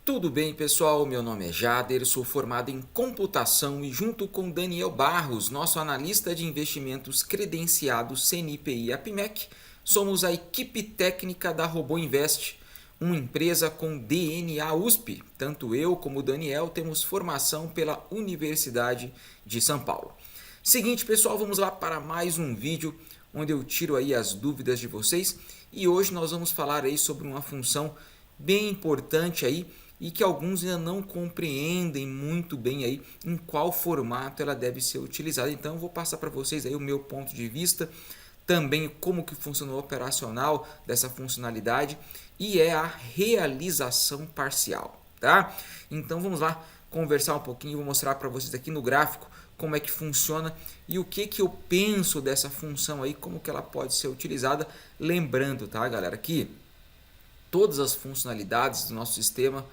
Tudo bem, pessoal? Meu nome é Jader, sou formado em computação e junto com Daniel Barros, nosso analista de investimentos credenciado CNPI APMEC, somos a equipe técnica da Robô Invest, uma empresa com DNA USP. Tanto eu como o Daniel temos formação pela Universidade de São Paulo. Seguinte, pessoal, vamos lá para mais um vídeo onde eu tiro aí as dúvidas de vocês e hoje nós vamos falar aí sobre uma função bem importante aí e que alguns ainda não compreendem muito bem aí em qual formato ela deve ser utilizada. Então eu vou passar para vocês aí o meu ponto de vista, também como que funciona o operacional dessa funcionalidade e é a realização parcial, tá? Então vamos lá conversar um pouquinho, vou mostrar para vocês aqui no gráfico como é que funciona e o que eu penso dessa função aí, como que ela pode ser utilizada, lembrando, tá, galera, que todas as funcionalidades do nosso sistema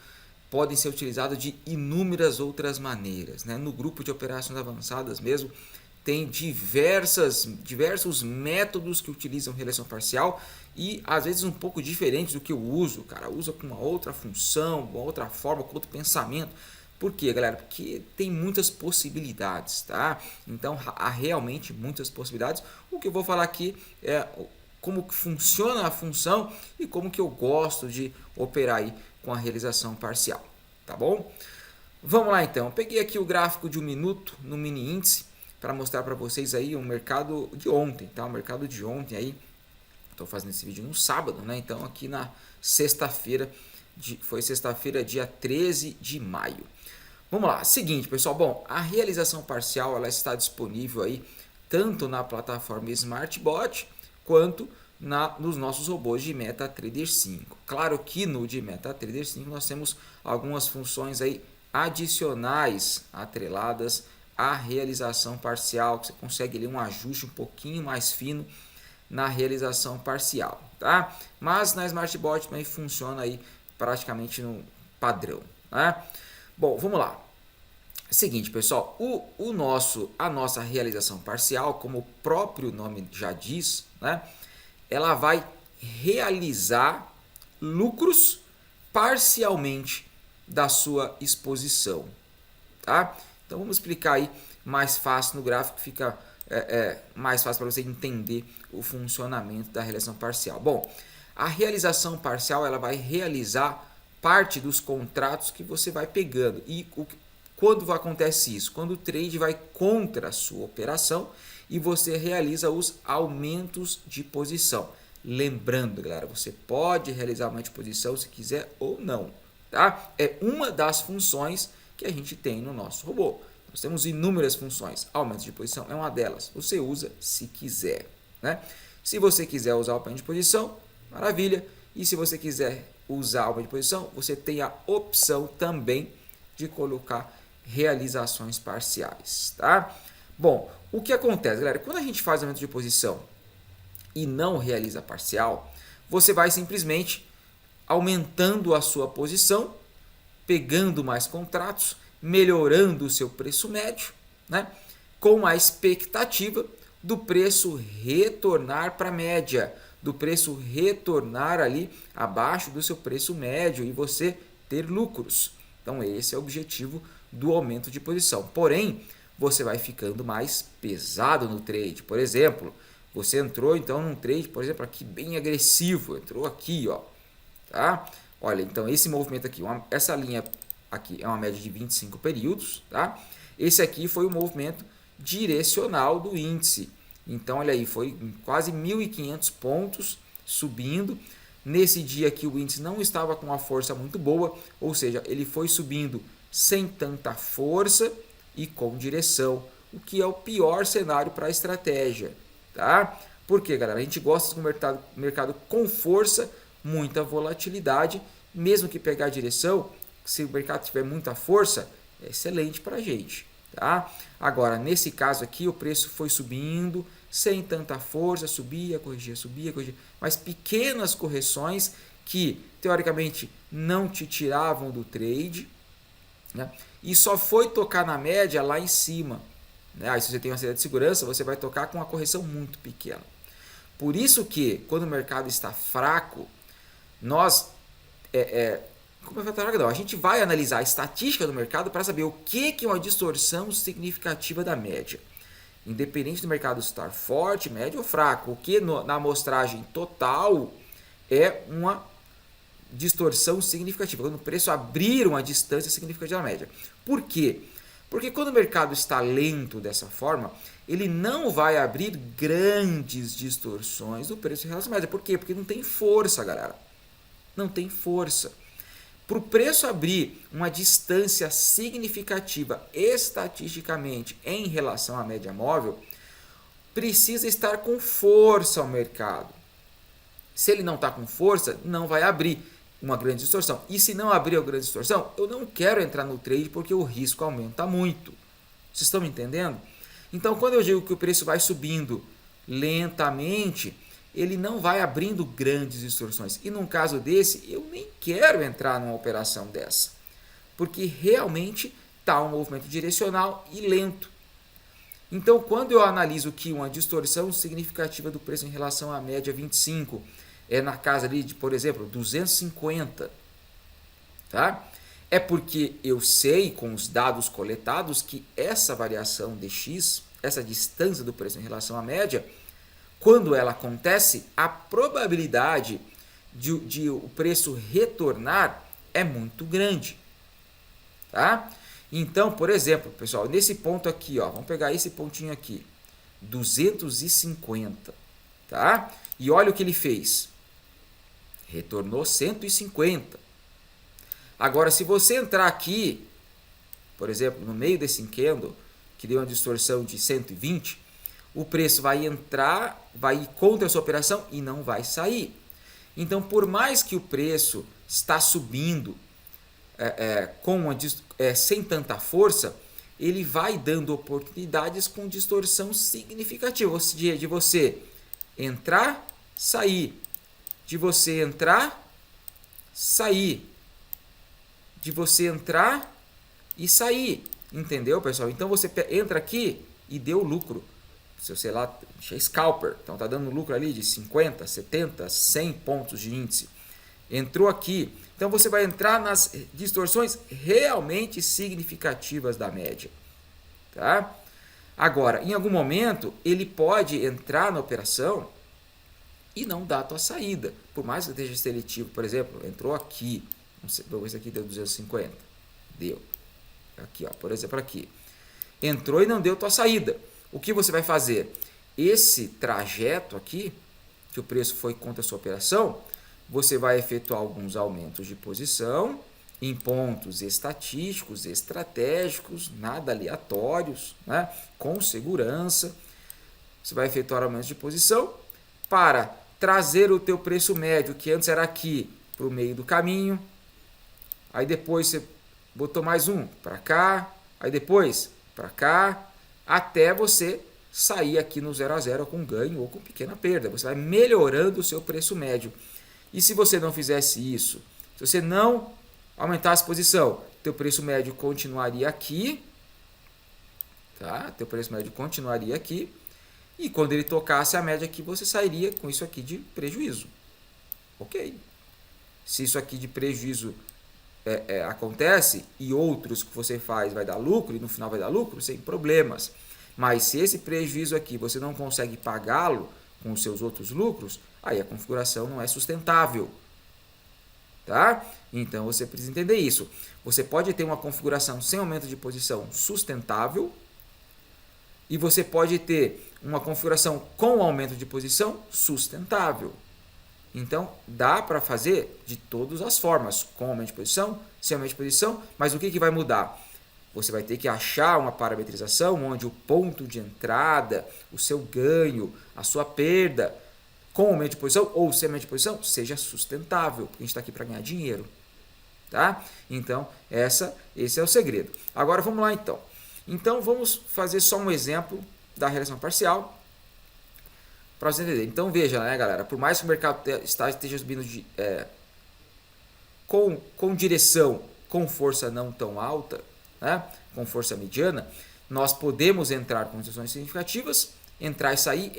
podem ser utilizadas de inúmeras outras maneiras, né? No grupo de operações avançadas mesmo, tem diversos métodos que utilizam realização parcial e às vezes um pouco diferentes do que eu uso. O cara usa com uma outra função, uma outra forma, com outro pensamento. Por quê, galera? Porque tem muitas possibilidades, tá? Então há realmente muitas possibilidades. O que eu vou falar aqui é como que funciona a função e como que eu gosto de operar aí com a realização parcial, tá bom? Vamos lá então, eu peguei aqui o gráfico de 1 minuto no mini índice para mostrar para vocês aí o mercado de ontem, tá? O mercado de ontem aí, estou fazendo esse vídeo no sábado, né? Então aqui na sexta-feira, foi sexta-feira, dia 13 de maio. Vamos lá, seguinte, pessoal, bom, a realização parcial ela está disponível aí tanto na plataforma SmartBot quanto nos nossos robôs de MetaTrader 5. Claro que no de MetaTrader 5 nós temos algumas funções aí adicionais atreladas à realização parcial, que você consegue ali um ajuste um pouquinho mais fino na realização parcial, tá? Mas na SmartBot também funciona aí praticamente no padrão, né? Bom, vamos lá. Seguinte, pessoal, a nossa realização parcial, como o próprio nome já diz, né? Ela vai realizar lucros parcialmente da sua exposição, tá? Então vamos explicar aí mais fácil no gráfico, fica mais fácil para você entender o funcionamento da realização parcial. Bom, a realização parcial ela vai realizar parte dos contratos que você vai pegando e quando acontece isso? Quando o trade vai contra a sua operação e você realiza os aumentos de posição. Lembrando, galera, você pode realizar aumento de posição se quiser ou não, tá? É uma das funções que a gente tem no nosso robô. Nós temos inúmeras funções. Aumento de posição é uma delas. Você usa se quiser, né? Se você quiser usar o aumento de posição, maravilha. E se você quiser usar o aumento de posição, você tem a opção também de colocar realizações parciais, tá? Bom, o que acontece, galera? Quando a gente faz aumento de posição e não realiza parcial, você vai simplesmente aumentando a sua posição, pegando mais contratos, melhorando o seu preço médio, né? Com a expectativa do preço retornar para a média, do preço retornar ali abaixo do seu preço médio e você ter lucros. Então esse é o objetivo do aumento de posição. Porém, você vai ficando mais pesado no trade. Por exemplo, você entrou então num trade, por exemplo, aqui bem agressivo, entrou aqui, ó, tá? Olha, então esse movimento aqui, essa linha aqui é uma média de 25 períodos, tá? Esse aqui foi o movimento direcional do índice. Então, olha aí, foi quase 1.500 pontos subindo. Nesse dia aqui o índice não estava com uma força muito boa, ou seja, ele foi subindo sem tanta força e com direção, o que é o pior cenário para a estratégia, tá? Porque, galera, a gente gosta do mercado com força, muita volatilidade, mesmo que pegar a direção, se o mercado tiver muita força, é excelente para a gente, tá? Agora, nesse caso aqui, o preço foi subindo sem tanta força, subia, corrigia, mas pequenas correções que, teoricamente, não te tiravam do trade, né? E só foi tocar na média lá em cima, né? Aí, se você tem uma saída de segurança, você vai tocar com uma correção muito pequena. Por isso que, quando o mercado está fraco, nós Não, a gente vai analisar a estatística do mercado para saber o que é uma distorção significativa da média. Independente do mercado estar forte, médio ou fraco, o que na amostragem total é uma distorção significativa, quando o preço abrir uma distância significativa da média. Por quê? Porque quando o mercado está lento dessa forma, ele não vai abrir grandes distorções do preço em relação à média. Por quê? Porque não tem força, galera. Não tem força. Para o preço abrir uma distância significativa estatisticamente em relação à média móvel, precisa estar com força ao mercado. Se ele não está com força, não vai abrir uma grande distorção. E se não abrir uma grande distorção, eu não quero entrar no trade porque o risco aumenta muito. Vocês estão me entendendo? Então, quando eu digo que o preço vai subindo lentamente, ele não vai abrindo grandes distorções. E num caso desse, eu nem quero entrar numa operação dessa, porque realmente está um movimento direcional e lento. Então, quando eu analiso que uma distorção significativa do preço em relação à média 25 é na casa ali de, por exemplo, 250, tá? É porque eu sei com os dados coletados que essa variação de X, essa distância do preço em relação à média, quando ela acontece, a probabilidade de o preço retornar é muito grande, tá? Então, por exemplo, pessoal, nesse ponto aqui, ó, vamos pegar esse pontinho aqui, 250, tá? E olha o que ele fez. Retornou 150. Agora, se você entrar aqui, por exemplo, no meio desse candle, que deu uma distorção de 120, o preço vai entrar, vai ir contra a sua operação e não vai sair. Então, por mais que o preço está subindo sem tanta força, ele vai dando oportunidades com distorção significativa, de você entrar, sair, de você entrar, sair, de você entrar e sair, entendeu, pessoal? Então você entra aqui e deu lucro. Se você lá, é scalper, então tá dando lucro ali de 50, 70, 100 pontos de índice. Entrou aqui, então você vai entrar nas distorções realmente significativas da média, tá? Agora, em algum momento, ele pode entrar na operação e não dar a tua saída, por mais que esteja seletivo. Por exemplo, entrou aqui, vamos ver se aqui deu 250, deu, aqui ó, por exemplo aqui, entrou e não deu a tua saída. O que você vai fazer? Esse trajeto aqui, que o preço foi contra a sua operação, você vai efetuar alguns aumentos de posição em pontos estatísticos, estratégicos, nada aleatórios, né? Com segurança. Você vai efetuar aumentos de posição para trazer o teu preço médio, que antes era aqui, para o meio do caminho. Aí depois você botou mais um para cá, aí depois para cá, até você sair aqui no 0 a 0 com ganho ou com pequena perda. Você vai melhorando o seu preço médio. E se você não fizesse isso, se você não aumentasse a posição, teu preço médio continuaria aqui, tá? Teu preço médio continuaria aqui, e quando ele tocasse a média aqui, você sairia com isso aqui de prejuízo. Ok. Se isso aqui de prejuízo acontece e outros que você faz vai dar lucro e no final vai dar lucro, sem problemas. Mas se esse prejuízo aqui você não consegue pagá-lo com os seus outros lucros, aí a configuração não é sustentável, tá? Então você precisa entender isso. Você pode ter uma configuração sem aumento de posição sustentável e você pode ter uma configuração com aumento de posição sustentável. Então dá para fazer de todas as formas, com aumento de posição, sem aumento de posição, mas o que vai mudar? Você vai ter que achar uma parametrização onde o ponto de entrada, o seu ganho, a sua perda, com aumento de posição ou sem aumento de posição, seja sustentável, porque a gente está aqui para ganhar dinheiro, tá? Então, esse é o segredo. Agora, vamos lá, então. Então, vamos fazer só um exemplo da regressão parcial para você entender. Então, veja, né, galera, por mais que o mercado esteja subindo com direção, com força não tão alta, né, com força mediana, nós podemos entrar com distorções significativas, entrar e sair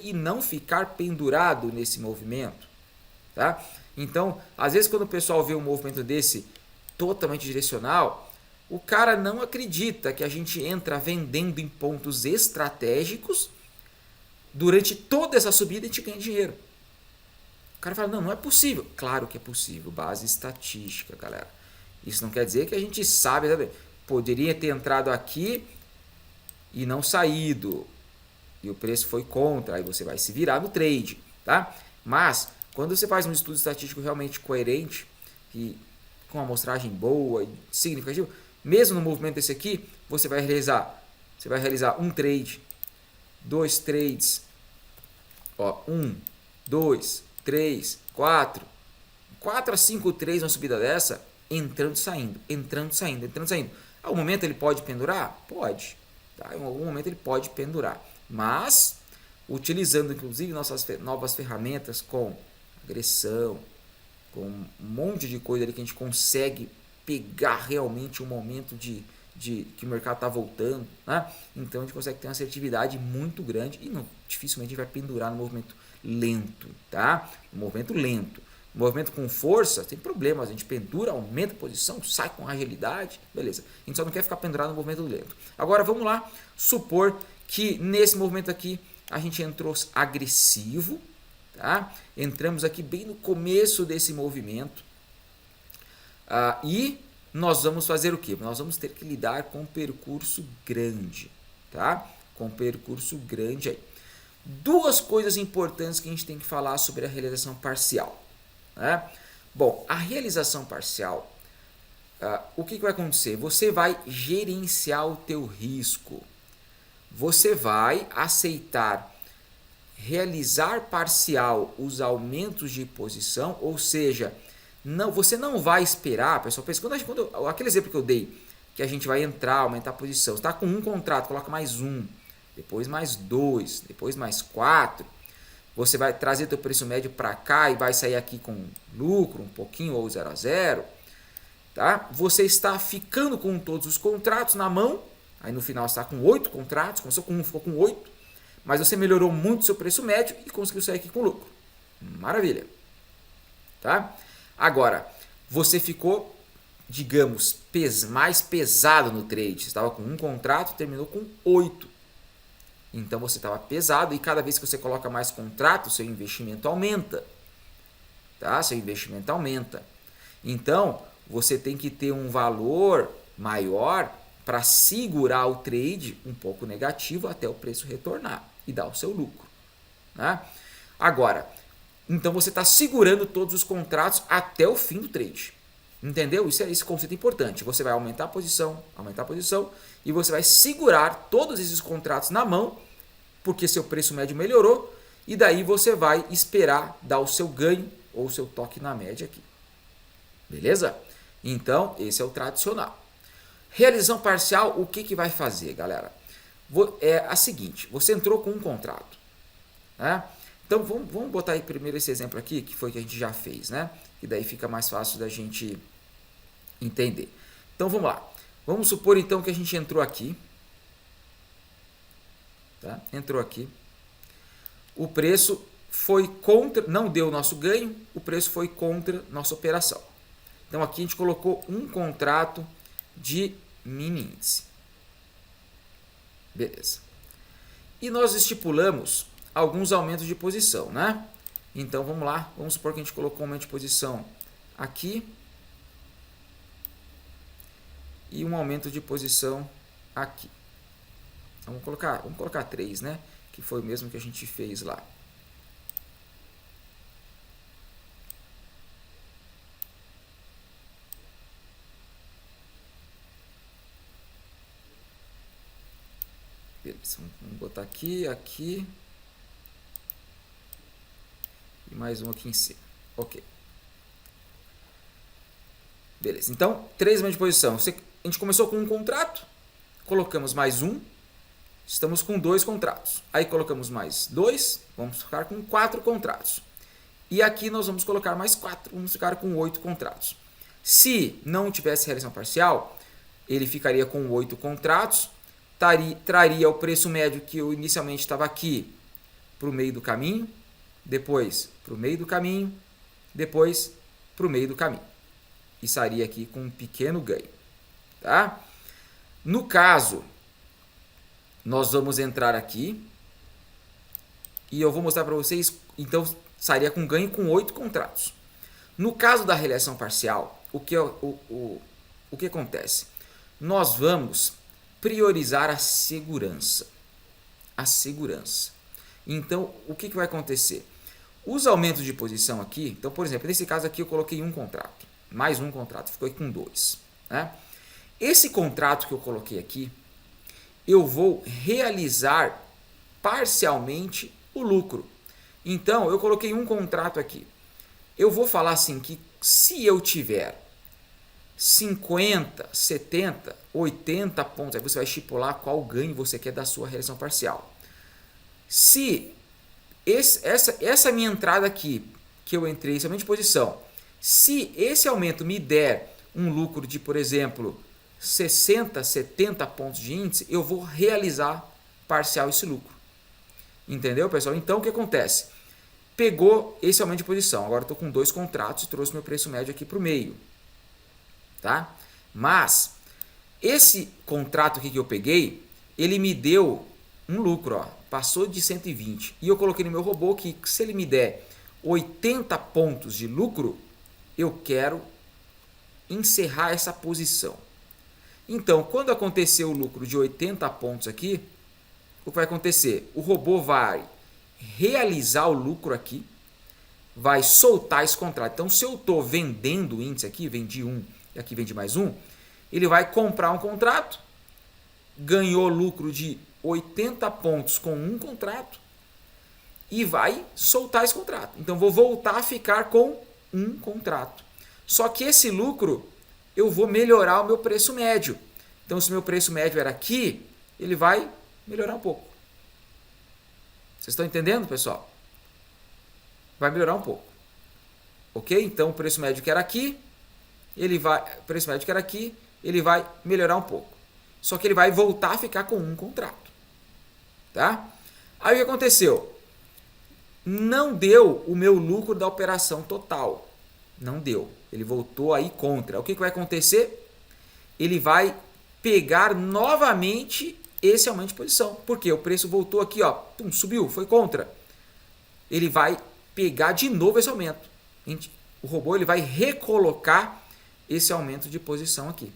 e não ficar pendurado nesse movimento, tá? Então, às vezes quando o pessoal vê um movimento desse totalmente direcional, o cara não acredita que a gente entra vendendo em pontos estratégicos durante toda essa subida a gente ganha dinheiro. O cara fala, não, não é possível. Claro que é possível, base estatística, galera. Isso não quer dizer que a gente sabe, poderia ter entrado aqui e não saído, e o preço foi contra, aí você vai se virar no trade, tá? Mas, quando você faz um estudo estatístico realmente coerente, e com uma amostragem boa e significativa, mesmo no movimento desse aqui, você vai realizar um trade, dois trades, ó, 1, 2, 3, 4 a 5 trades, uma subida dessa, entrando, saindo, entrando, saindo, entrando, saindo. Algum momento ele pode pendurar? Pode. Tá? Em algum momento ele pode pendurar. Mas, utilizando inclusive nossas novas ferramentas com agressão, com um monte de coisa ali que a gente consegue pegar realmente o momento de que o mercado está voltando, né? Então a gente consegue ter uma assertividade muito grande e não, dificilmente a gente vai pendurar no movimento lento, tá? No movimento lento. No movimento com força, tem problemas, a gente pendura, aumenta a posição, sai com agilidade, beleza. A gente só não quer ficar pendurado no movimento lento. Agora vamos lá, supor que nesse movimento aqui a gente entrou agressivo, tá? Entramos aqui bem no começo desse movimento e nós vamos fazer o quê? Nós vamos ter que lidar com um percurso grande, tá? Com um percurso grande aí. Duas coisas importantes que a gente tem que falar sobre a realização parcial, né? Bom, a realização parcial, o que vai acontecer? Você vai gerenciar o teu risco. Você vai aceitar realizar parcial os aumentos de posição, ou seja, não, você não vai esperar, pessoal, aquele exemplo que eu dei, que a gente vai entrar, aumentar a posição, você está com um contrato, coloca mais um, depois mais dois, depois mais quatro, você vai trazer teu preço médio para cá e vai sair aqui com lucro, um pouquinho ou 0 a 0, tá? Você está ficando com todos os contratos na mão, aí no final você está com 8 contratos, começou com um, ficou com 8, mas você melhorou muito o seu preço médio e conseguiu sair aqui com lucro. Maravilha. Tá? Agora, você ficou, digamos, mais pesado no trade. Você estava com um contrato, terminou com 8. Então você estava pesado e cada vez que você coloca mais contrato, seu investimento aumenta. Tá? Seu investimento aumenta. Então, você tem que ter um valor maior para segurar o trade um pouco negativo até o preço retornar e dar o seu lucro, né? Agora, então você está segurando todos os contratos até o fim do trade, entendeu? Esse conceito é importante. Você vai aumentar a posição e você vai segurar todos esses contratos na mão porque seu preço médio melhorou e daí você vai esperar dar o seu ganho ou o seu toque na média aqui, beleza? Então esse é o tradicional. Realização parcial, o que vai fazer, galera? É a seguinte, você entrou com um contrato, né? Então vamos botar aí primeiro esse exemplo aqui, que foi que a gente já fez, né? E daí fica mais fácil da gente entender. Então vamos lá. Vamos supor então que a gente entrou aqui, tá? Entrou aqui. O preço foi contra, não deu o nosso ganho, o preço foi contra nossa operação. Então aqui a gente colocou um contrato de mini índice. Beleza. E nós estipulamos alguns aumentos de posição, né? Então vamos lá, vamos supor que a gente colocou um aumento de posição aqui e um aumento de posição aqui. Vamos colocar 3, né? Que foi o mesmo que a gente fez lá. Beleza, vamos botar aqui, aqui e mais um aqui em cima. Ok. Beleza, então 3 aumentos de posição. A gente começou com um contrato, colocamos mais um, estamos com 2 contratos. Aí colocamos mais 2, vamos ficar com 4 contratos. E aqui nós vamos colocar mais 4, vamos ficar com 8 contratos. Se não tivesse realização parcial, ele ficaria com 8 contratos, traria o preço médio que eu inicialmente estava aqui para o meio do caminho, depois para o meio do caminho, depois para o meio do caminho. E sairia aqui com um pequeno ganho. Tá? No caso, nós vamos entrar aqui e eu vou mostrar para vocês, então sairia com ganho com 8 contratos. No caso da realização parcial, o que acontece? Nós vamos priorizar a segurança. A segurança. Então, o que vai acontecer? Os aumentos de posição aqui, então, por exemplo, nesse caso aqui eu coloquei um contrato, mais um contrato, ficou com 2. Né? Esse contrato que eu coloquei aqui, eu vou realizar parcialmente o lucro. Então, eu coloquei um contrato aqui. Eu vou falar assim que se eu tiver 50, 70, 80 pontos, aí você vai estipular qual ganho você quer da sua realização parcial. Se essa minha entrada aqui, que eu entrei esse aumento de posição, se esse aumento me der um lucro de, por exemplo, 60, 70 pontos de índice, eu vou realizar parcial esse lucro. Entendeu, pessoal? Então, o que acontece? Pegou esse aumento de posição. Agora estou com 2 contratos e trouxe meu preço médio aqui para o meio. Tá? Mas, esse contrato aqui que eu peguei, ele me deu um lucro, ó, passou de 120. E eu coloquei no meu robô que se ele me der 80 pontos de lucro, eu quero encerrar essa posição. Então, quando acontecer o lucro de 80 pontos aqui, o que vai acontecer? O robô vai realizar o lucro aqui, vai soltar esse contrato. Então, se eu estou vendendo o índice aqui, vendi um e aqui vendi mais um, ele vai comprar um contrato, ganhou lucro de 80 pontos com um contrato e vai soltar esse contrato. Então, vou voltar a ficar com um contrato. Só que esse lucro, eu vou melhorar o meu preço médio. Então, se o meu preço médio era aqui, ele vai melhorar um pouco. Vocês estão entendendo, pessoal? Vai melhorar um pouco. Ok? Então, o preço médio que era aqui, ele vai melhorar um pouco. Só que ele vai voltar a ficar com um contrato. Tá? Aí o que aconteceu? Não deu o meu lucro da operação total. Não deu. Ele voltou aí contra. O que vai acontecer? Ele vai pegar novamente esse aumento de posição. Porque o preço voltou aqui, ó, pum, subiu, foi contra. Ele vai pegar de novo esse aumento. O robô ele vai recolocar esse aumento de posição aqui.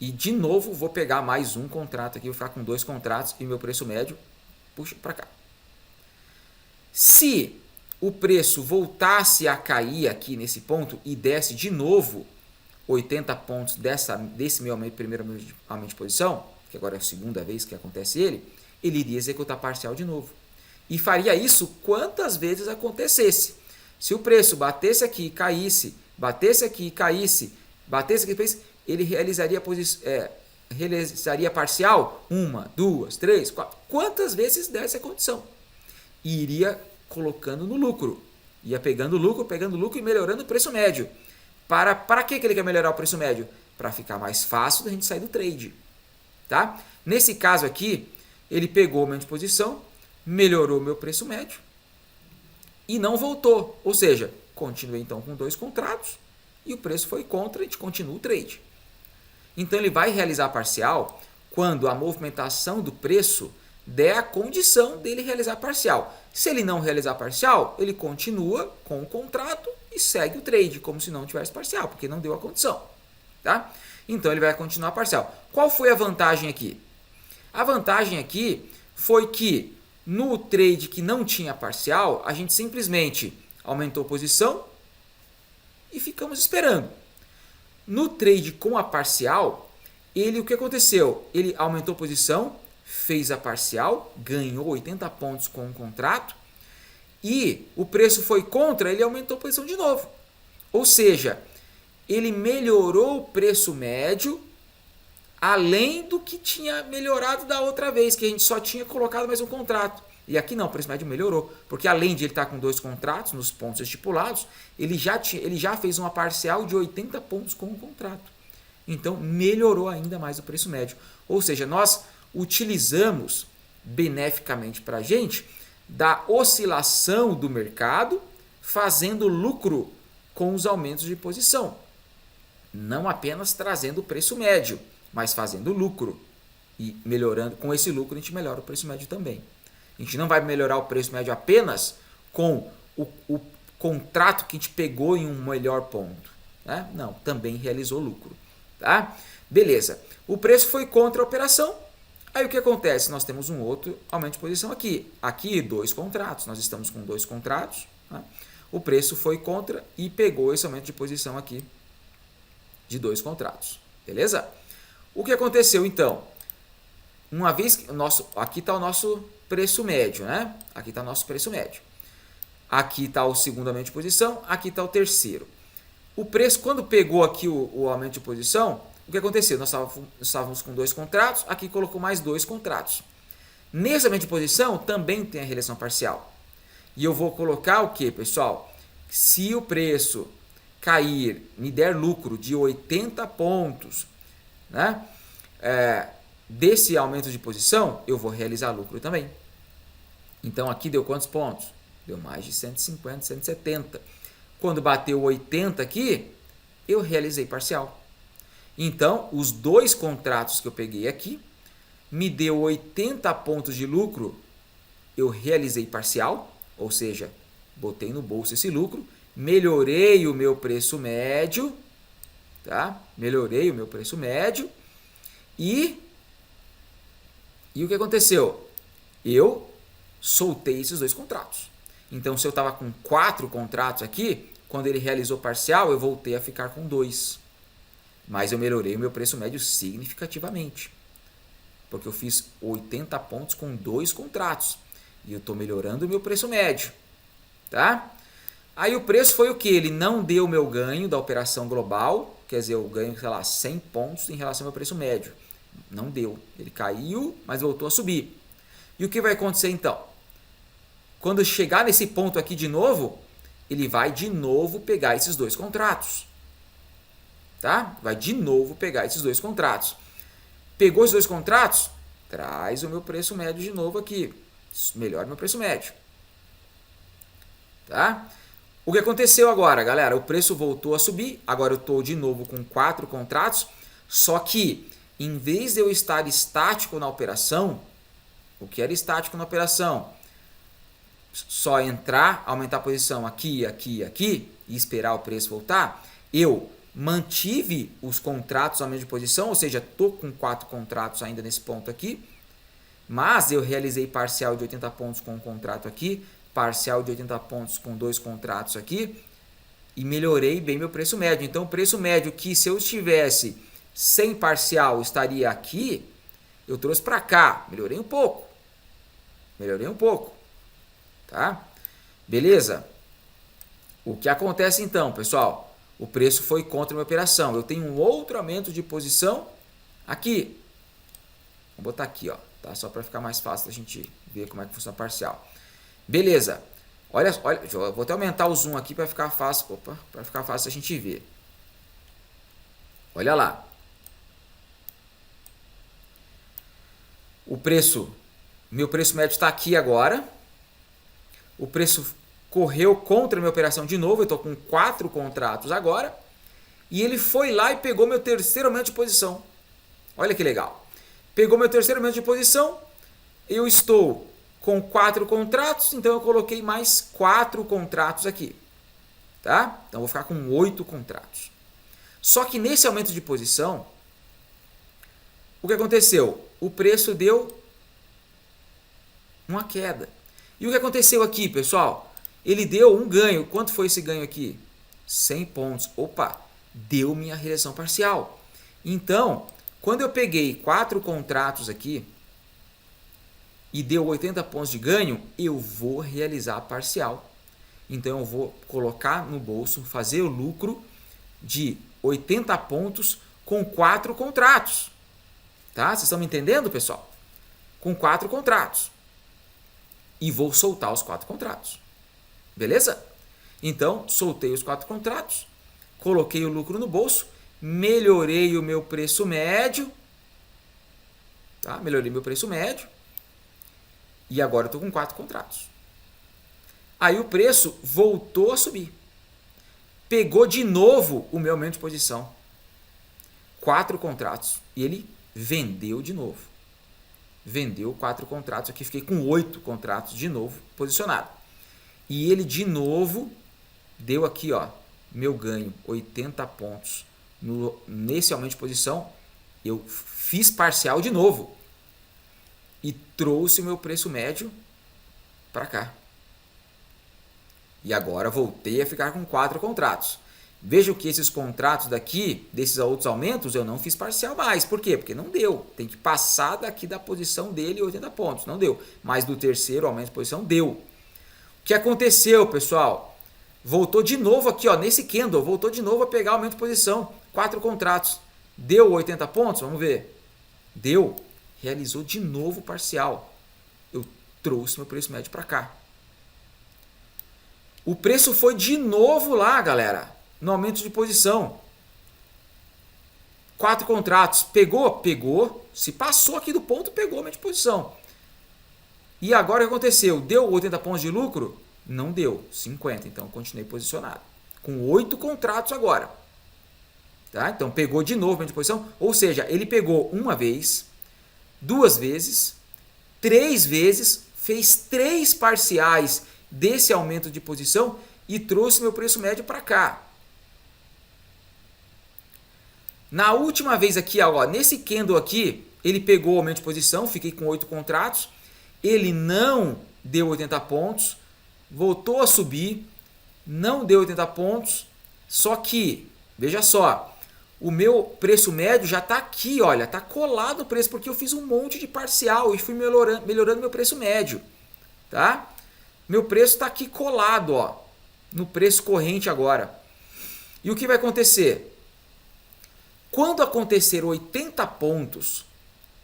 E de novo vou pegar mais um contrato aqui, vou ficar com 2 contratos e meu preço médio puxa para cá. Se o preço voltasse a cair aqui nesse ponto e desse de novo 80 pontos desse meu primeiro aumento de posição, que agora é a segunda vez que acontece ele iria executar parcial de novo. E faria isso quantas vezes acontecesse. Se o preço batesse aqui e caísse, batesse aqui e caísse, batesse aqui e caísse, ele realizaria parcial 1, 2, 3, 4. Quantas vezes desse a condição? E iria colocando no lucro. Ia pegando lucro e melhorando o preço médio. Para que ele quer melhorar o preço médio? Para ficar mais fácil da gente sair do trade. Tá? Nesse caso aqui, ele pegou o aumento de posição, melhorou o meu preço médio e não voltou. Ou seja, continuei então com 2 contratos e o preço foi contra, a gente continua o trade. Então ele vai realizar parcial quando a movimentação do preço der a condição dele realizar parcial. Se ele não realizar parcial, ele continua com o contrato e segue o trade, como se não tivesse parcial, porque não deu a condição. Tá? Então ele vai continuar parcial. Qual foi a vantagem aqui? A vantagem aqui foi que no trade que não tinha parcial, a gente simplesmente aumentou a posição e ficamos esperando. No trade com a parcial, o que aconteceu? Ele aumentou a posição, fez a parcial, ganhou 80 pontos com o contrato e o preço foi contra, ele aumentou a posição de novo. Ou seja, ele melhorou o preço médio além do que tinha melhorado da outra vez, que a gente só tinha colocado mais um contrato. E aqui não, o preço médio melhorou, porque além de ele estar com 2 contratos nos pontos estipulados, ele já fez uma parcial de 80 pontos com o contrato. Então, melhorou ainda mais o preço médio. Ou seja, nós utilizamos beneficamente para a gente da oscilação do mercado, fazendo lucro com os aumentos de posição. Não apenas trazendo o preço médio, mas fazendo lucro. E melhorando, com esse lucro a gente melhora o preço médio também. A gente não vai melhorar o preço médio apenas com o contrato que a gente pegou em um melhor ponto, né? Não, também realizou lucro, tá? Beleza. O preço foi contra a operação. Aí o que acontece? Nós temos um outro aumento de posição aqui. Aqui 2 contratos, nós estamos com 2 contratos, né? O preço foi contra e pegou esse aumento de posição aqui de 2 contratos, beleza? O que aconteceu então? Uma vez que aqui está o nosso preço médio, né? Aqui está o nosso preço médio. Aqui está o segundo aumento de posição, aqui está o terceiro. O preço, quando pegou aqui o aumento de posição, o que aconteceu? Nós estávamos com 2 contratos, aqui colocou mais 2 contratos. Nesse aumento de posição também tem a realização parcial. E eu vou colocar o que, pessoal? Se o preço cair, me der lucro de 80 pontos, né? Desse aumento de posição, eu vou realizar lucro também. Então aqui deu quantos pontos? Deu mais de 150, 170. Quando bateu 80 aqui, eu realizei parcial. Então, os 2 contratos que eu peguei aqui, me deu 80 pontos de lucro, eu realizei parcial, ou seja, botei no bolso esse lucro, melhorei o meu preço médio, tá? Melhorei o meu preço médio e o que aconteceu? Eu soltei esses 2 contratos. Então, se eu estava com 4 contratos aqui, quando ele realizou parcial, eu voltei a ficar com 2. Mas eu melhorei o meu preço médio significativamente. Porque eu fiz 80 pontos com 2 contratos. E eu estou melhorando o meu preço médio. Tá? Aí o preço foi o que? Ele não deu o meu ganho da operação global. Quer dizer, eu ganho, sei lá, 100 pontos em relação ao meu preço médio. Não deu. Ele caiu, mas voltou a subir. E o que vai acontecer então? Quando chegar nesse ponto aqui de novo, ele vai de novo pegar esses 2 contratos. Tá? Vai de novo pegar esses 2 contratos. Pegou esses 2 contratos? Traz o meu preço médio de novo aqui. Melhora o meu preço médio. Tá? O que aconteceu agora, galera? O preço voltou a subir. Agora eu estou de novo com 4 contratos. Só que, em vez de eu estar estático na operação, o que era estático na operação? Só entrar, aumentar a posição aqui, aqui, aqui e esperar o preço voltar. Eu mantive os contratos aumento de posição, ou seja, estou com 4 contratos ainda nesse ponto aqui, mas eu realizei parcial de 80 pontos com um contrato aqui, parcial de 80 pontos com 2 contratos aqui e melhorei bem meu preço médio. Então, o preço médio que se eu estivesse sem parcial estaria aqui, eu trouxe para cá, melhorei um pouco. Tá? Beleza? O que acontece então, pessoal? O preço foi contra a minha operação. Eu tenho um outro aumento de posição aqui. Vou botar aqui, ó, tá? Só para ficar mais fácil da gente ver como é que funciona a parcial. Beleza. Olha, eu vou até aumentar o zoom aqui para ficar fácil, para ficar fácil a gente ver. Olha lá. Meu preço médio está aqui agora. O preço correu contra a minha operação de novo, eu estou com 4 contratos agora, e ele foi lá e pegou meu terceiro aumento de posição. Olha que legal. Pegou meu terceiro aumento de posição, eu estou com 4 contratos, então eu coloquei mais 4 contratos aqui. Tá? Então eu vou ficar com 8 contratos. Só que nesse aumento de posição, o que aconteceu? O preço deu uma queda. E o que aconteceu aqui, pessoal? Ele deu um ganho. Quanto foi esse ganho aqui? 100 pontos. Opa, deu minha realização parcial. Então, quando eu peguei 4 contratos aqui e deu 80 pontos de ganho, eu vou realizar a parcial. Então, eu vou colocar no bolso, fazer o lucro de 80 pontos com 4 contratos. Tá? Vocês estão me entendendo, pessoal? Com 4 contratos. E vou soltar os 4 contratos. Beleza? Então, soltei os 4 contratos, coloquei o lucro no bolso, melhorei o meu preço médio, tá? Melhorei meu preço médio, e agora eu estou com 4 contratos. Aí o preço voltou a subir. Pegou de novo o meu aumento de posição. 4 contratos. E ele vendeu de novo. Vendeu 4 contratos. Aqui fiquei com 8 contratos de novo posicionado. E ele de novo deu aqui, ó, meu ganho, 80 pontos. Nesse aumento de posição, eu fiz parcial de novo. E trouxe o meu preço médio para cá. E agora voltei a ficar com 4 contratos. Vejam que esses contratos daqui, desses outros aumentos, eu não fiz parcial mais. Por quê? Porque não deu. Tem que passar daqui da posição dele 80 pontos. Não deu. Mas do terceiro aumento de posição, deu. O que aconteceu, pessoal? Voltou de novo aqui, ó, nesse candle. Voltou de novo a pegar aumento de posição. 4 contratos. Deu 80 pontos? Vamos ver. Deu. Realizou de novo parcial. Eu trouxe meu preço médio para cá. O preço foi de novo lá, galera, no aumento de posição. 4 contratos. Pegou? Pegou. Se passou aqui do ponto, pegou o aumento de posição. E agora o que aconteceu? Deu 80 pontos de lucro? Não deu. 50. Então eu continuei posicionado. Com 8 contratos agora. Tá? Então pegou de novo o aumento de posição. Ou seja, ele pegou uma vez, 2 vezes, 3 vezes, fez 3 parciais desse aumento de posição e trouxe meu preço médio para cá. Na última vez aqui, ó, nesse candle aqui, ele pegou o aumento de posição, fiquei com 8 contratos, ele não deu 80 pontos, voltou a subir, não deu 80 pontos, só que, veja só, o meu preço médio já está aqui, olha, está colado no preço, porque eu fiz um monte de parcial e fui melhorando meu preço médio, tá? Meu preço está aqui colado, ó, no preço corrente agora. E o que vai acontecer? Quando acontecer 80 pontos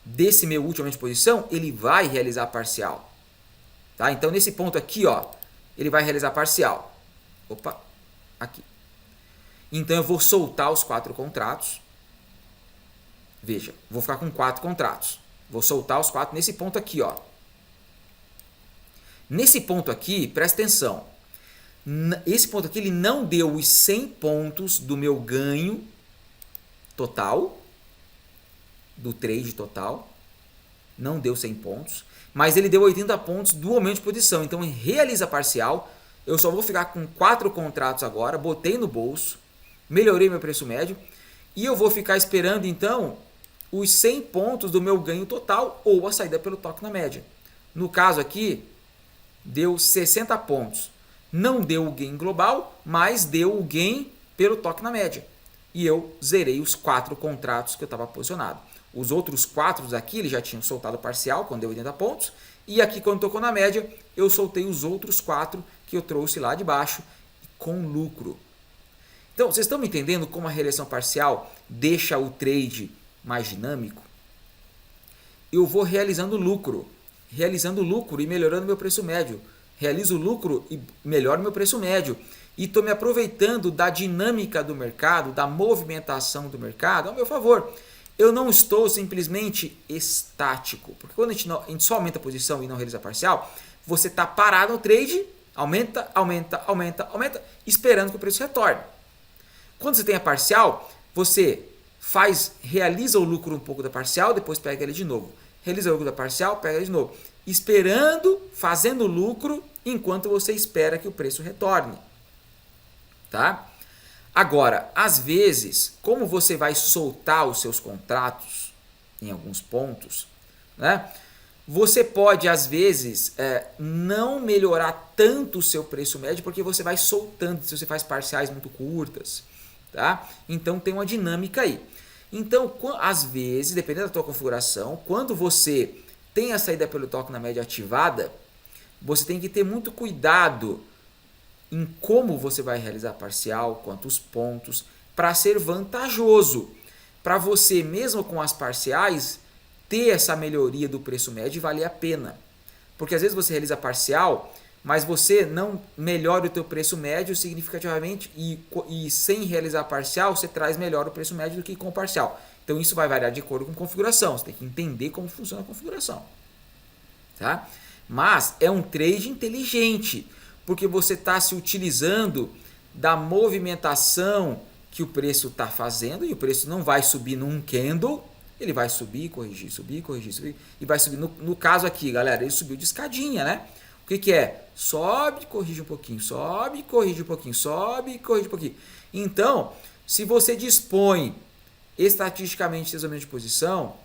desse meu último aumento de posição, ele vai realizar parcial. Tá? Então, nesse ponto aqui, ó, ele vai realizar parcial. Opa, aqui. Então, eu vou soltar os 4 contratos. Veja, vou ficar com 4 contratos. Vou soltar os 4 nesse ponto aqui, ó. Nesse ponto aqui, presta atenção. Esse ponto aqui, ele não deu os 100 pontos do meu ganho total, do trade total. Não deu 100 pontos. Mas ele deu 80 pontos do aumento de posição. Então, realiza parcial. Eu só vou ficar com 4 contratos agora. Botei no bolso. Melhorei meu preço médio. E eu vou ficar esperando, então, os 100 pontos do meu ganho total ou a saída pelo toque na média. No caso aqui, deu 60 pontos. Não deu o gain global, mas deu o gain pelo toque na média. E eu zerei os 4 contratos que eu estava posicionado. Os outros 4 aqui, ele já tinham soltado parcial, quando deu 80 pontos. E aqui, quando tocou na média, eu soltei os outros 4 que eu trouxe lá de baixo com lucro. Então, vocês estão me entendendo como a realização parcial deixa o trade mais dinâmico? Eu vou realizando lucro e melhorando meu preço médio. Realizo lucro e melhoro meu preço médio. E estou me aproveitando da dinâmica do mercado, da movimentação do mercado ao meu favor. Eu não estou simplesmente estático. Porque quando a gente só aumenta a posição e não realiza parcial, você está parado no trade, aumenta, esperando que o preço retorne. Quando você tem a parcial, você realiza o lucro um pouco da parcial, depois pega ele de novo. Realiza o lucro da parcial, pega ele de novo. Esperando, fazendo lucro, enquanto você espera que o preço retorne. Tá? Agora, às vezes, como você vai soltar os seus contratos em alguns pontos, né? Você pode, às vezes, não melhorar tanto o seu preço médio, porque você vai soltando, se você faz parciais muito curtas. Tá? Então, tem uma dinâmica aí. Então, às vezes, dependendo da tua configuração, quando você tem a saída pelo toque na média ativada, você tem que ter muito cuidado em como você vai realizar parcial, quantos pontos, para ser vantajoso. Para você, mesmo com as parciais, ter essa melhoria do preço médio e valer a pena. Porque às vezes você realiza parcial, mas você não melhora o teu preço médio significativamente e sem realizar parcial, você traz melhor o preço médio do que com parcial. Então isso vai variar de acordo com a configuração. Você tem que entender como funciona a configuração. Tá? Mas é um trade inteligente, porque você está se utilizando da movimentação que o preço está fazendo, e o preço não vai subir num candle, ele vai subir, corrigir, subir, corrigir, subir, e vai subir. No caso aqui, galera, ele subiu de escadinha, né? O que é? Sobe, corrige um pouquinho, sobe, corrige um pouquinho, sobe, corrige um pouquinho. Então, se você dispõe estatisticamente desse aumento de posição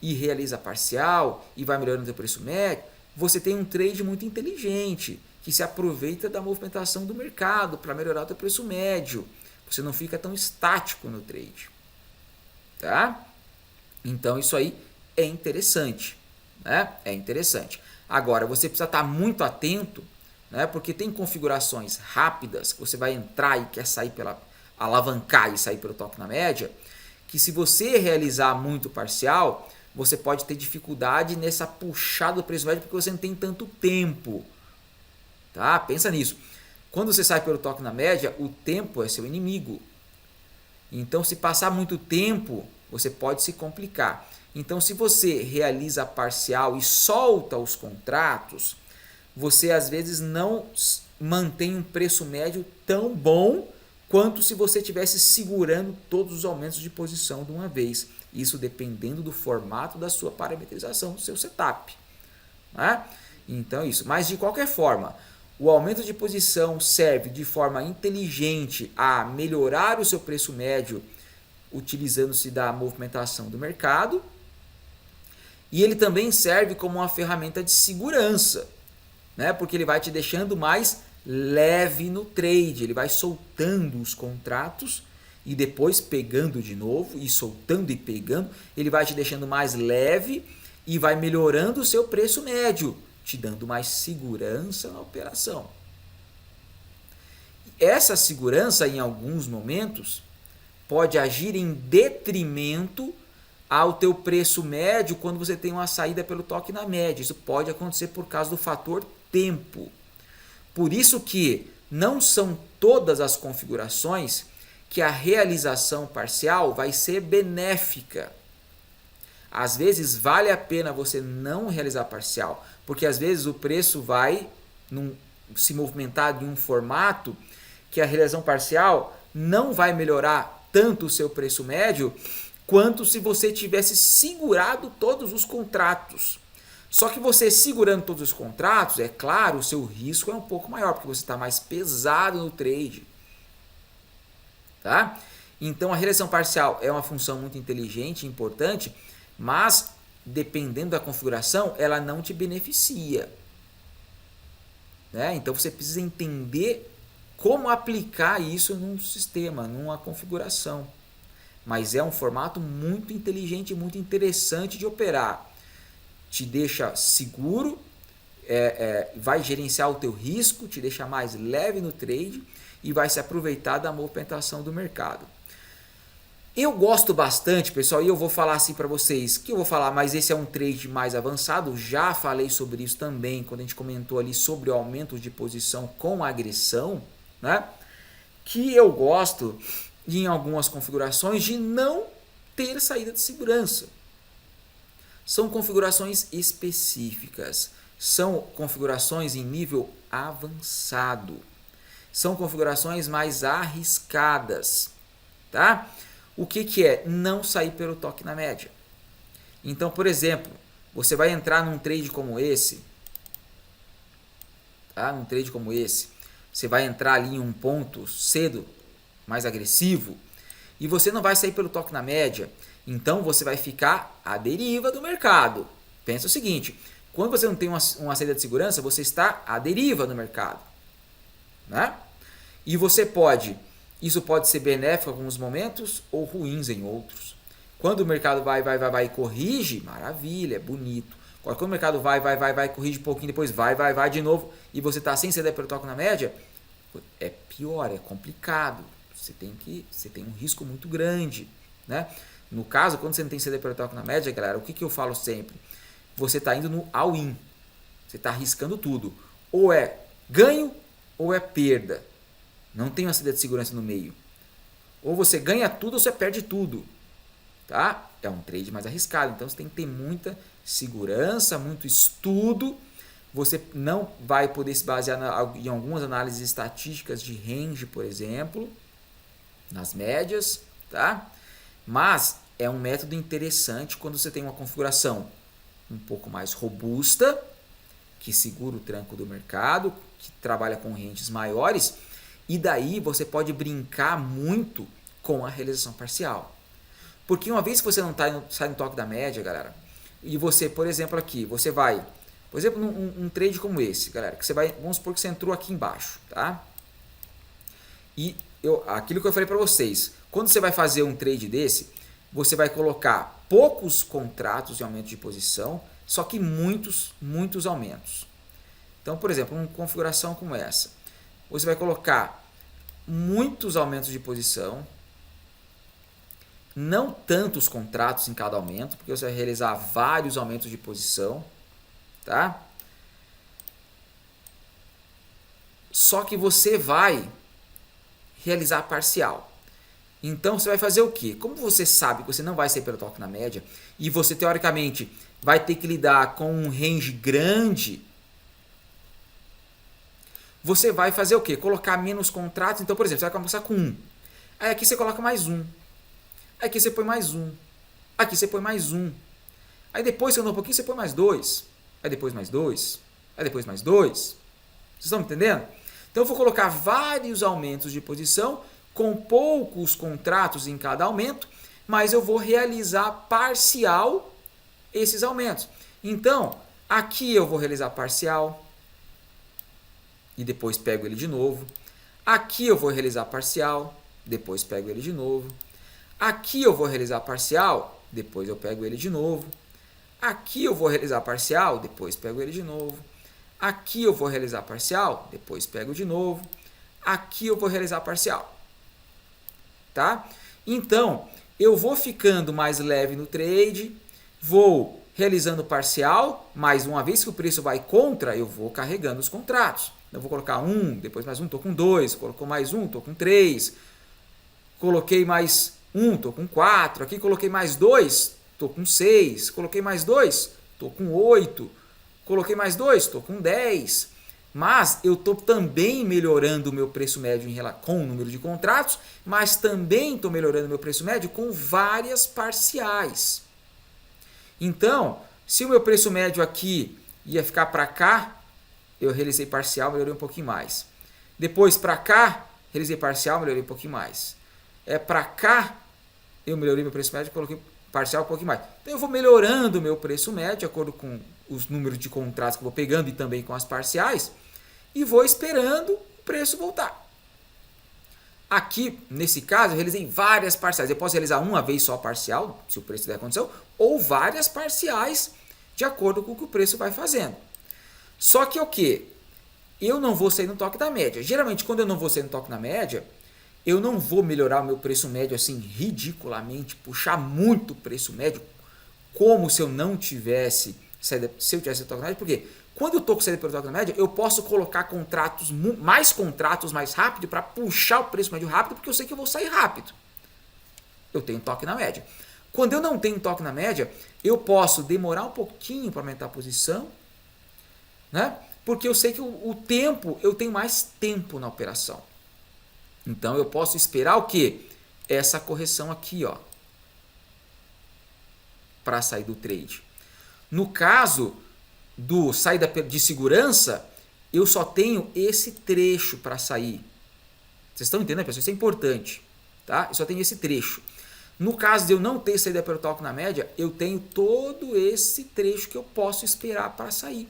e realiza parcial e vai melhorando o seu preço médio, você tem um trade muito inteligente que se aproveita da movimentação do mercado para melhorar o seu preço médio. Você não fica tão estático no trade, tá? Então isso aí é interessante, né? É interessante. Agora você precisa estar muito atento, né? Porque tem configurações rápidas que você vai entrar e quer sair pela alavancar e sair pelo toque na média, que se você realizar muito parcial, você pode ter dificuldade nessa puxada do preço médio porque você não tem tanto tempo, tá? Pensa nisso. Quando você sai pelo toque na média, o tempo é seu inimigo. Então, se passar muito tempo, você pode se complicar. Então, se você realiza parcial e solta os contratos, você às vezes não mantém um preço médio tão bom quanto se você estivesse segurando todos os aumentos de posição de uma vez. Isso dependendo do formato da sua parametrização, do seu setup, né? Então, isso. Mas, de qualquer forma, o aumento de posição serve de forma inteligente a melhorar o seu preço médio utilizando-se da movimentação do mercado, e ele também serve como uma ferramenta de segurança, né? Porque ele vai te deixando mais leve no trade, ele vai soltando os contratos e depois pegando de novo e soltando e pegando, ele vai te deixando mais leve e vai melhorando o seu preço médio, te dando mais segurança na operação. Essa segurança, em alguns momentos, pode agir em detrimento ao teu preço médio quando você tem uma saída pelo toque na média. Isso pode acontecer por causa do fator tempo. Por isso que não são todas as configurações que a realização parcial vai ser benéfica. Às vezes vale a pena você não realizar parcial, porque às vezes o preço vai se movimentar de um formato que a realização parcial não vai melhorar tanto o seu preço médio quanto se você tivesse segurado todos os contratos. Só que você segurando todos os contratos, é claro, o seu risco é um pouco maior, porque você está mais pesado no trade. Tá? Então a realização parcial é uma função muito inteligente e importante, mas dependendo da configuração, ela não te beneficia. Né? Então você precisa entender como aplicar isso num sistema, numa configuração. Mas é um formato muito inteligente e muito interessante de operar. Te deixa seguro, vai gerenciar o teu risco, te deixa mais leve no trade e vai se aproveitar da movimentação do mercado. Eu gosto bastante, pessoal, e eu vou falar assim para vocês, que eu vou falar, mas esse é um trade mais avançado, já falei sobre isso também, quando a gente comentou ali sobre o aumento de posição com agressão, né? Que eu gosto, em algumas configurações, de não ter saída de segurança. São configurações específicas, são configurações em nível avançado, são configurações mais arriscadas, tá? O que é? Não sair pelo toque na média. Então, por exemplo, você vai entrar num trade como esse, tá? Num trade como esse, você vai entrar ali em um ponto cedo, mais agressivo, e você não vai sair pelo toque na média, então você vai ficar à deriva do mercado. Pensa o seguinte, quando você não tem uma saída de segurança, você está à deriva no mercado, né? E isso pode ser benéfico em alguns momentos ou ruins em outros. Quando o mercado vai e corrige, maravilha, é bonito. Agora, quando o mercado vai, corrige um pouquinho, depois vai de novo, e você está sem saída pelo toque na média, é pior, é complicado. Você tem um risco muito grande, né? No caso, quando você não tem saída pelo toque na média, galera, o que eu falo sempre? Você está indo no all-in. Você está arriscando tudo. Ou é ganho ou é perda. Não tem uma saída de segurança no meio. Ou você ganha tudo ou você perde tudo. Tá? É um trade mais arriscado. Então você tem que ter muita segurança, muito estudo. Você não vai poder se basear em algumas análises estatísticas de range, por exemplo, nas médias, tá? Mas é um método interessante quando você tem uma configuração um pouco mais robusta, que segura o tranco do mercado, que trabalha com ranges maiores, e daí você pode brincar muito com a realização parcial. Porque uma vez que você não sai no toque da média, galera, e você, por exemplo, aqui, você vai, por exemplo, num trade como esse, galera, que você vai, vamos supor que você entrou aqui embaixo, tá? E aquilo que eu falei para vocês, quando você vai fazer um trade desse, você vai colocar poucos contratos de aumento de posição, só que muitos aumentos. Então, por exemplo, uma configuração como essa, você vai colocar muitos aumentos de posição, não tantos contratos em cada aumento, porque você vai realizar vários aumentos de posição, tá? Só que você vai realizar parcial. Então você vai fazer o quê? Como você sabe que você não vai sair pelo toque na média e você teoricamente vai ter que lidar com um range grande, você vai fazer o quê? Colocar menos contratos. Então, por exemplo, você vai começar com 1. Aí aqui você coloca mais 1. Aí aqui você põe mais 1. Aqui você põe mais 1. Aí depois, você andou um pouquinho, você põe mais 2. Aí depois mais 2. Aí depois mais 2. Vocês estão me entendendo? Então eu vou colocar vários aumentos de posição com poucos contratos em cada aumento, mas eu vou realizar parcial esses aumentos. Então, aqui eu vou realizar parcial e depois pego ele de novo. Aqui eu vou realizar parcial, depois pego ele de novo. Aqui eu vou realizar parcial, depois eu pego ele de novo. Aqui eu vou realizar parcial, depois pego ele de novo. Aqui eu vou realizar parcial, depois pego de novo. Aqui eu vou realizar parcial. Tá? Então, eu vou ficando mais leve no trade, vou realizando parcial, mas uma vez que o preço vai contra, eu vou carregando os contratos. Eu vou colocar 1, depois mais 1, estou com 2, colocou mais 1, estou com 3, coloquei mais 1, estou com 4, aqui coloquei mais 2, estou com 6, coloquei mais 2, estou com 8, coloquei mais 2, estou com 10. Mas eu estou também melhorando o meu preço médio com o número de contratos, mas também estou melhorando o meu preço médio com várias parciais. Então, se o meu preço médio aqui ia ficar para cá, eu realizei parcial, melhorei um pouquinho mais. Depois para cá, realizei parcial, melhorei um pouquinho mais. Para cá, eu melhorei meu preço médio, coloquei parcial um pouquinho mais. Então eu vou melhorando o meu preço médio, de acordo com os números de contratos que eu vou pegando e também com as parciais, e vou esperando o preço voltar. Aqui, nesse caso, eu realizei várias parciais. Eu posso realizar uma vez só parcial, se o preço der condição, ou várias parciais, de acordo com o que o preço vai fazendo. Só que o quê? Eu não vou sair no toque da média. Geralmente, quando eu não vou sair no toque na média, eu não vou melhorar o meu preço médio assim ridiculamente, puxar muito o preço médio, como se eu não tivesse saído, se eu tivesse no toque na média. Por quê? Quando eu estou com saída pelo toque na média, eu posso colocar contratos mais rápido para puxar o preço médio rápido, porque eu sei que eu vou sair rápido. Eu tenho toque na média. Quando eu não tenho toque na média, eu posso demorar um pouquinho para aumentar a posição, né? Porque eu sei que eu tenho mais tempo na operação. Então eu posso esperar o quê? Essa correção aqui, ó, para sair do trade. No caso do saída de segurança, eu só tenho esse trecho para sair. Vocês estão entendendo, pessoal? Isso é importante, tá? Eu só tenho esse trecho. No caso de eu não ter saída pelo toque na média, eu tenho todo esse trecho que eu posso esperar para sair.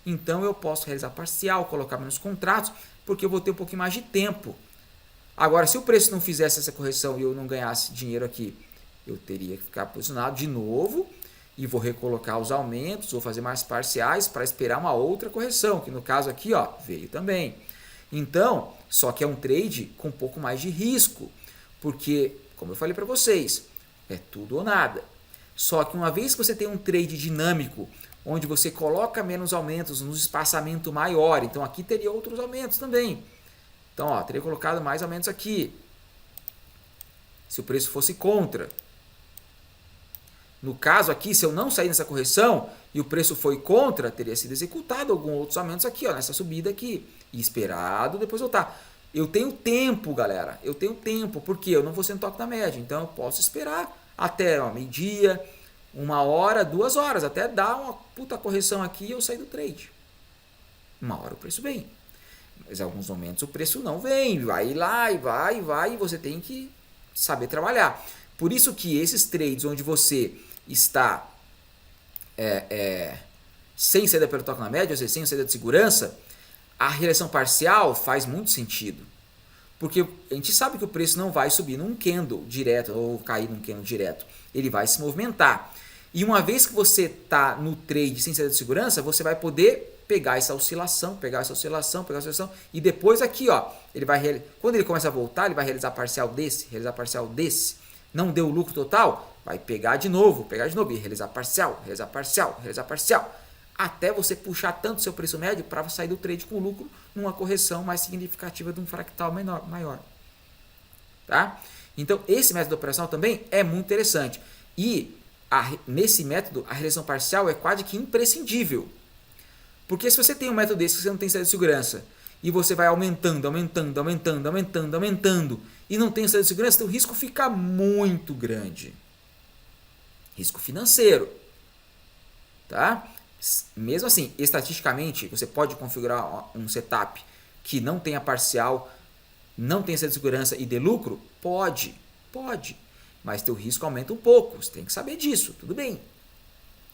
Então eu posso realizar parcial, colocar menos contratos, porque eu vou ter um pouquinho mais de tempo. Agora, se o preço não fizesse essa correção e eu não ganhasse dinheiro aqui, eu teria que ficar posicionado de novo e vou recolocar os aumentos, vou fazer mais parciais para esperar uma outra correção, que no caso aqui, ó, veio também. Então, só que é um trade com um pouco mais de risco, porque, como eu falei para vocês, é tudo ou nada. Só que uma vez que você tem um trade dinâmico, onde você coloca menos aumentos no espaçamento maior, então aqui teria outros aumentos também. Então, ó, teria colocado mais aumentos aqui, se o preço fosse contra. No caso aqui, se eu não sair nessa correção e o preço foi contra, teria sido executado alguns outros aumentos aqui, ó, nessa subida aqui, e esperado depois voltar. Eu tenho tempo, galera, eu tenho tempo, porque eu não vou ser no toque da média, então eu posso esperar até meio-dia, 1 hora, 2 horas, até dar uma puta correção aqui e eu sair do trade. 1 hora o preço vem, mas em alguns momentos o preço não vem, vai lá e vai, e você tem que saber trabalhar. Por isso que esses trades onde você está sem saída pelo toque na média, ou seja, sem saída de segurança, a reversão parcial faz muito sentido. Porque a gente sabe que o preço não vai subir num candle direto ou cair num candle direto. Ele vai se movimentar. E uma vez que você está no trade sem saída de segurança, você vai poder pegar essa oscilação, e depois aqui, ó, quando ele começa a voltar, ele vai realizar parcial desse, não deu lucro total, vai pegar de novo, e realizar parcial, até você puxar tanto o seu preço médio para sair do trade com lucro numa correção mais significativa de um fractal maior. Tá? Então, esse método operacional também é muito interessante. E nesse método, a realização parcial é quase que imprescindível. Porque se você tem um método desse que você não tem saída de segurança e você vai aumentando e não tem saída de segurança, o risco fica muito grande. Risco financeiro. Tá? Mesmo assim, estatisticamente, você pode configurar um setup que não tenha parcial, não tenha saída de segurança e dê lucro? Pode. Mas teu risco aumenta um pouco. Você tem que saber disso, tudo bem.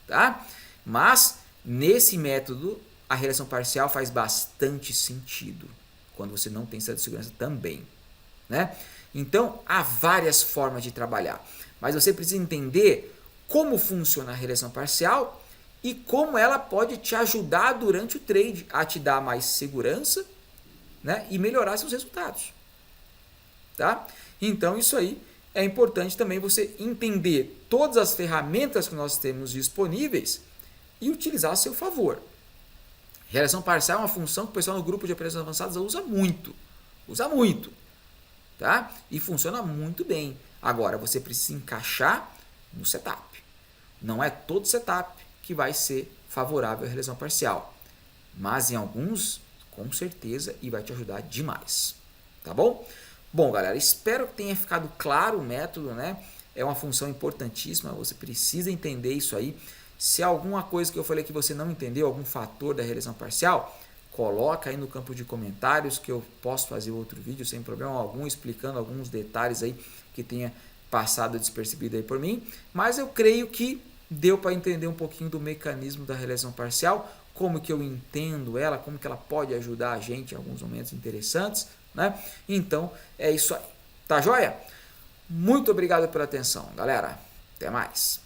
Tá? Mas, nesse método, a realização parcial faz bastante sentido. Quando você não tem saída de segurança também. Né? Então, há várias formas de trabalhar. Mas você precisa entender como funciona a realização parcial e como ela pode te ajudar durante o trade a te dar mais segurança, né, e melhorar seus resultados. Tá? Então, isso aí é importante também você entender todas as ferramentas que nós temos disponíveis e utilizar a seu favor. Realização parcial é uma função que o pessoal no grupo de operações avançadas usa muito. Tá? E funciona muito bem. Agora, você precisa encaixar no setup. Não é todo setup que vai ser favorável à realização parcial. Mas em alguns, com certeza, e vai te ajudar demais. Tá bom? Bom, galera, espero que tenha ficado claro o método, né? É uma função importantíssima, você precisa entender isso aí. Se alguma coisa que eu falei que você não entendeu, algum fator da realização parcial, coloca aí no campo de comentários que eu posso fazer outro vídeo sem problema algum, explicando alguns detalhes aí que tenha passado despercebido aí por mim. Mas eu creio que deu para entender um pouquinho do mecanismo da realização parcial, como que eu entendo ela, como que ela pode ajudar a gente em alguns momentos interessantes, né? Então, é isso aí. Tá joia? Muito obrigado pela atenção, galera. Até mais.